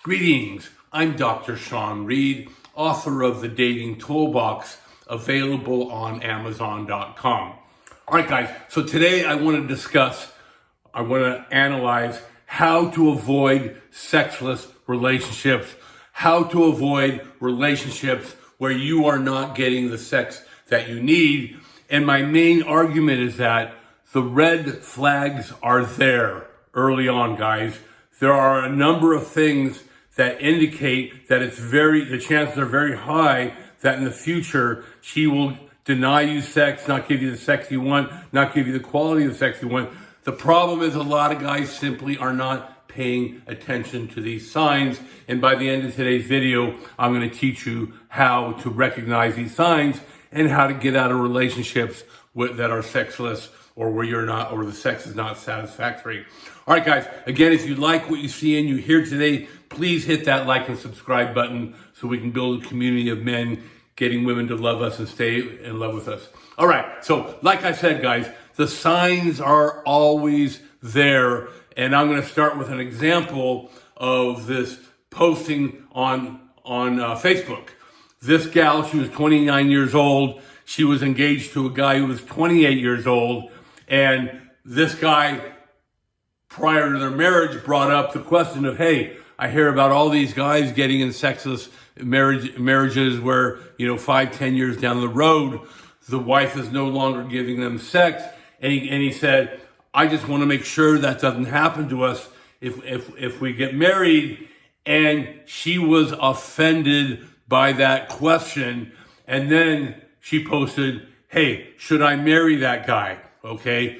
Greetings, I'm Dr. Sean Reed, author of The Dating Toolbox, available on Amazon.com. All right, guys, so today I want to analyze how to avoid sexless relationships, how to avoid relationships where you are not getting the sex that you need. And my main argument is that the red flags are there early on, guys. There are a number of things that indicate that the chances are very high that in the future she will deny you sex, not give you the sex you want, not give you the quality of sex you want. The problem is a lot of guys simply are not paying attention to these signs. And by the end of today's video, I'm going to teach you how to recognize these signs and how to get out of relationships that are sexless or where you're not, or the sex is not satisfactory. All right, guys, again, if you like what you see and you hear today, please hit that like and subscribe button so we can build a community of men getting women to love us and stay in love with us. All right, so like I said, guys, the signs are always there. And I'm going to start with an example of this posting on Facebook. This gal, she was 29 years old. She was engaged to a guy who was 28 years old. And this guy, prior to their marriage, brought up the question of, hey, I hear about all these guys getting in sexless marriages where, 5-10 years down the road, the wife is no longer giving them sex. And he said, I just want to make sure that doesn't happen to us if we get married. And she was offended by that question. And then she posted, hey, should I marry that guy? Okay.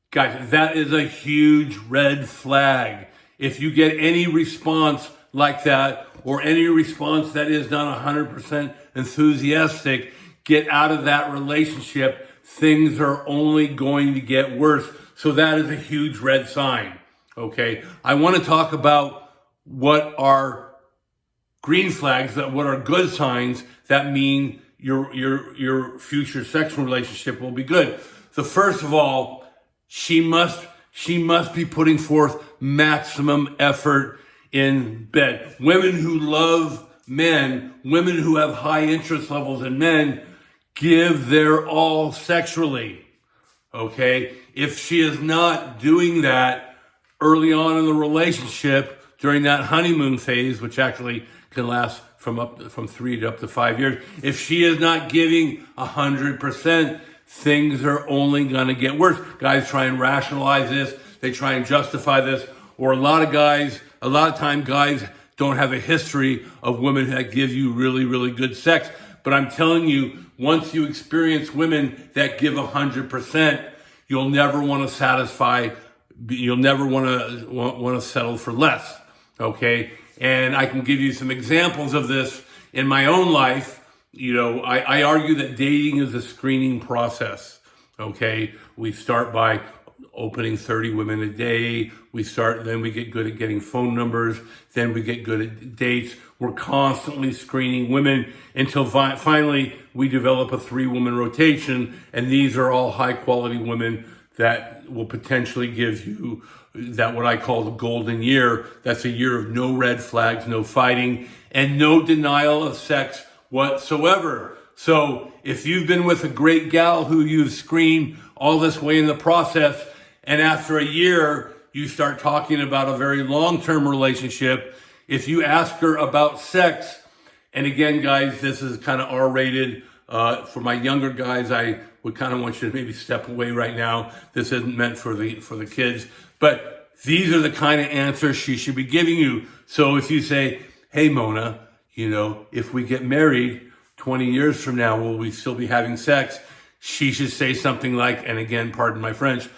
Guys, that is a huge red flag. If you get any response like that, or any response that is not 100% enthusiastic, get out of that relationship. Things are only going to get worse. So that is a huge red sign. Okay. I want to talk about what are green flags, what are good signs that mean your future sexual relationship will be good. So first of all, she must be putting forth maximum effort in bed. Women who love men, women who have high interest levels in men, give their all sexually. Okay? If she is not doing that early on in the relationship during that honeymoon phase, which actually can last from 3 to up to 5 years, if she is not giving 100%, things are only going to get worse. Guys try and rationalize this. They try and justify this. Or a lot of time guys don't have a history of women that give you really, really good sex. But I'm telling you, once you experience women that give 100%, you'll never want to satisfy. You'll never want to settle for less. Okay. And I can give you some examples of this in my own life. I argue that dating is a screening process. Okay. We start by opening 30 women a day. Then we get good at getting phone numbers. Then we get good at dates. We're constantly screening women until finally we develop a 3-woman rotation. And these are all high quality women that will potentially give you that what I call the golden year. That's a year of no red flags, no fighting, and no denial of sex whatsoever. So if you've been with a great gal who you've screened all this way in the process, and after a year, you start talking about a very long-term relationship, if you ask her about sex, and again, guys, this is kind of R-rated. For my younger guys, I would kind of want you to maybe step away right now. This isn't meant for the kids, but these are the kind of answers she should be giving you. So if you say, hey, Mona, if we get married 20 years from now, will we still be having sex? She should say something like, and again, pardon my French,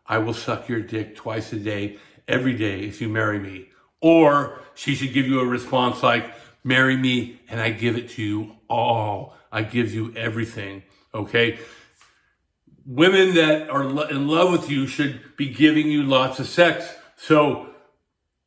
I will suck your dick twice a day, every day, if you marry me. Or she should give you a response like, marry me and I give it to you all. I give you everything. Okay? Women that are in love with you should be giving you lots of sex. So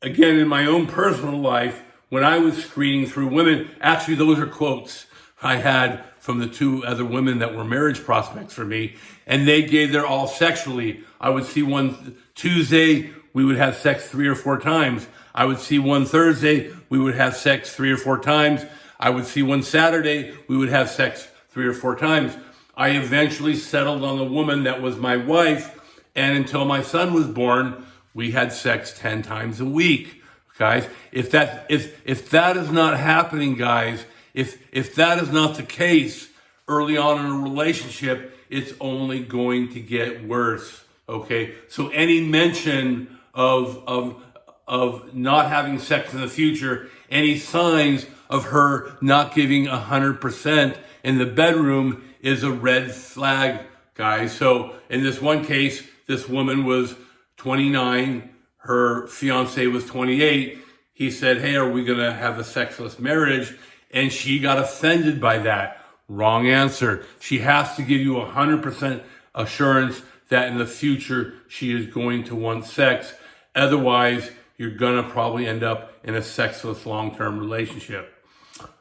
again, in my own personal life, when I was screening through women, actually those are quotes I had from the 2 other women that were marriage prospects for me, and they gave their all sexually. I would see one Tuesday, we would have sex 3 or 4 times. I would see one Thursday, we would have sex 3 or 4 times. I would see one Saturday, we would have sex 3 or 4 times. I eventually settled on the woman that was my wife, and until my son was born, we had sex 10 times a week, guys. If that is not happening, guys, if that is not the case early on in a relationship, it's only going to get worse. Okay, so any mention of not having sex in the future, any signs of her not giving 100% in the bedroom is a red flag, guys. So in this one case, this woman was 29, her fiance was 28. He said, hey, are we gonna have a sexless marriage? And she got offended by that. Wrong answer. She has to give you 100% assurance that in the future she is going to want sex. Otherwise, you're gonna probably end up in a sexless long-term relationship.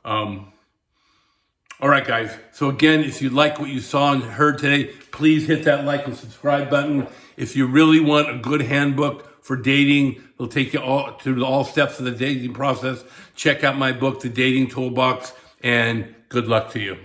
All right, guys. So again, if you like what you saw and heard today, please hit that like and subscribe button. If you really want a good handbook for dating, it'll take you all through all steps of the dating process. Check out my book, The Dating Toolbox, and good luck to you.